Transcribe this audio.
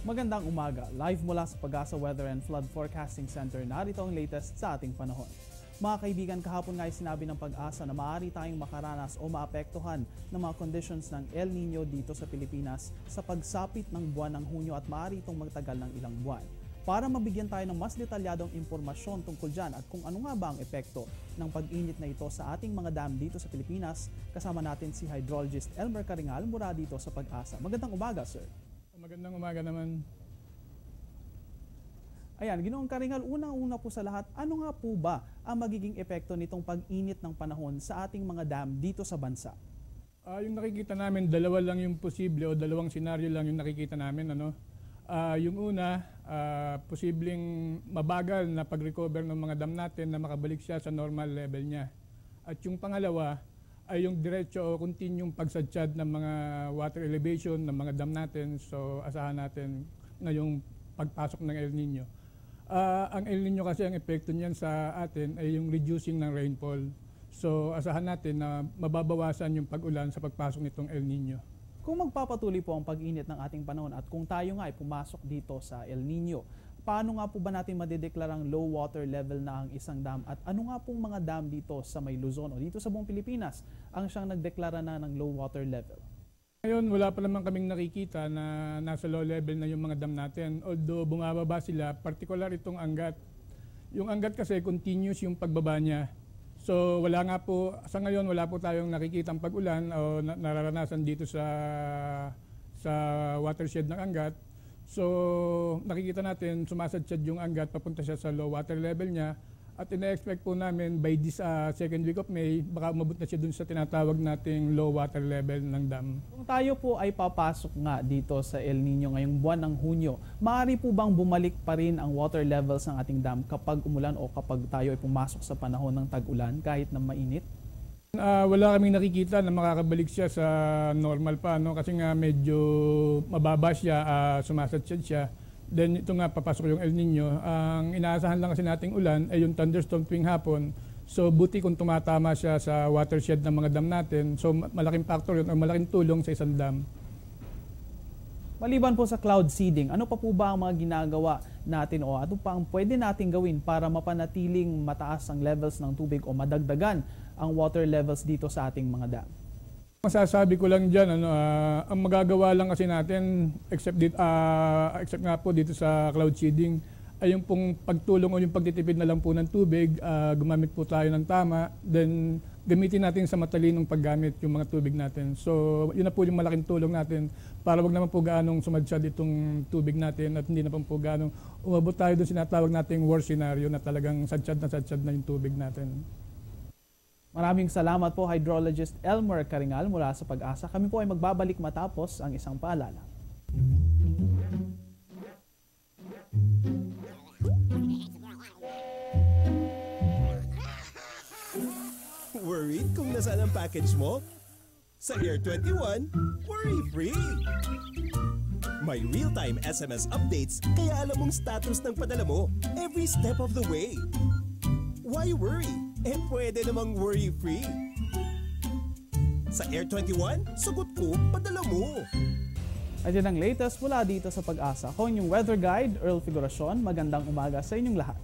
Magandang umaga. Live mula sa Pag-asa Weather and Flood Forecasting Center, narito ang latest sa ating panahon. Mga kaibigan, kahapon nga ay sinabi ng Pag-asa na maaari tayong makaranas o maapektuhan ng mga conditions ng El Nino dito sa Pilipinas sa pagsapit ng buwan ng Hunyo at maaari itong magtagal ng ilang buwan. Para mabigyan tayo ng mas detalyadong impormasyon tungkol dyan at kung ano nga ba ang epekto ng pag-init na ito sa ating mga dam dito sa Pilipinas, kasama natin si hydrologist Elmer Caringal mula dito sa Pag-asa. Magandang umaga, sir. Magandang umaga naman. Ayan, Ginoong Caringal, unang-una po sa lahat, ano nga po ba ang magiging epekto nitong pag-init ng panahon sa ating mga dam dito sa bansa? Yung nakikita namin, dalawa lang yung posible o dalawang senaryo lang yung nakikita namin. Yung una, posibleng mabagal na pag-recover ng mga dam natin na makabalik siya sa normal level niya. At yung pangalawa, ay yung diretso o continuing pagsadsyad ng mga water elevation ng mga dam natin. So asahan natin ngayong pagpasok ng El Nino. Ang El Nino kasi ang epekto niyan sa atin ay yung reducing ng rainfall. So asahan natin na mababawasan yung pag-ulan sa pagpasok nitong El Nino. Kung magpapatuloy po ang pag-init ng ating panahon at kung tayo nga ay pumasok dito sa El Nino, paano nga po ba natin madedeklarang low water level na ang isang dam at ano nga pong mga dam dito sa may Luzon o dito sa buong Pilipinas ang siyang nagdeklara na ng low water level? Ngayon, wala pa naman kaming nakikita na nasa low level na yung mga dam natin. Although bumababa sila, particular itong Angat. Yung Angat kasi continuous yung pagbaba niya. So wala nga po, sa ngayon wala po tayong nakikitang pag-ulan o nararanasan dito sa watershed ng Angat. So nakikita natin sumasadsyad yung Angat, papunta siya sa low water level niya at ina-expect po namin by this second week of May baka umabot na siya dun sa tinatawag nating low water level ng dam. Kung tayo po ay papasok nga dito sa El Nino ngayong buwan ng Hunyo, maaari po bang bumalik pa rin ang water levels ng ating dam kapag umulan o kapag tayo ay pumasok sa panahon ng tag-ulan kahit na mainit? Wala kaming nakikita na makakabalik siya sa normal pa, kasi nga medyo mababa siya, sumasadsyad siya. Then ito nga papasok yung El Nino. Ang inaasahan lang kasi nating ulan ay yung thunderstorm tuwing hapon. So buti kung tumatama siya sa watershed ng mga dam natin. So malaking factor yun o malaking tulong sa isang dam. Maliban po sa cloud seeding, ano pa po ba ang mga ginagawa natin o ano pa ang pwede natin gawin para mapanatiling mataas ang levels ng tubig o madagdagan ang water levels dito sa ating mga dam? Masasabi ko lang dyan, ang magagawa lang kasi natin, except nga po dito sa cloud seeding, ay yung pong pagtulong o yung pagtitipid na lang po ng tubig, gumamit po tayo ng tama, then gamitin natin sa matalinong paggamit yung mga tubig natin. So yun na po yung malaking tulong natin para wag naman po gaanong sumadsyad itong tubig natin at hindi naman po gaanong umabot tayo doon sinatawag nating worst scenario na talagang sadsyad na yung tubig natin. Maraming salamat po hydrologist Elmer Caringal mula sa Pag-asa. Kami po ay magbabalik matapos ang isang paalala. Worried kung nasaan ang package mo? Sa Air 21, worry free! May real-time SMS updates kaya alam mong status ng padala mo every step of the way. Why worry? Pwede namang worry-free. Sa Air 21, sagot ko, padala mo. At yan ang latest mula dito sa Pag-asa. Ako yung weather guide, Earl Figuracion. Magandang umaga sa inyong lahat.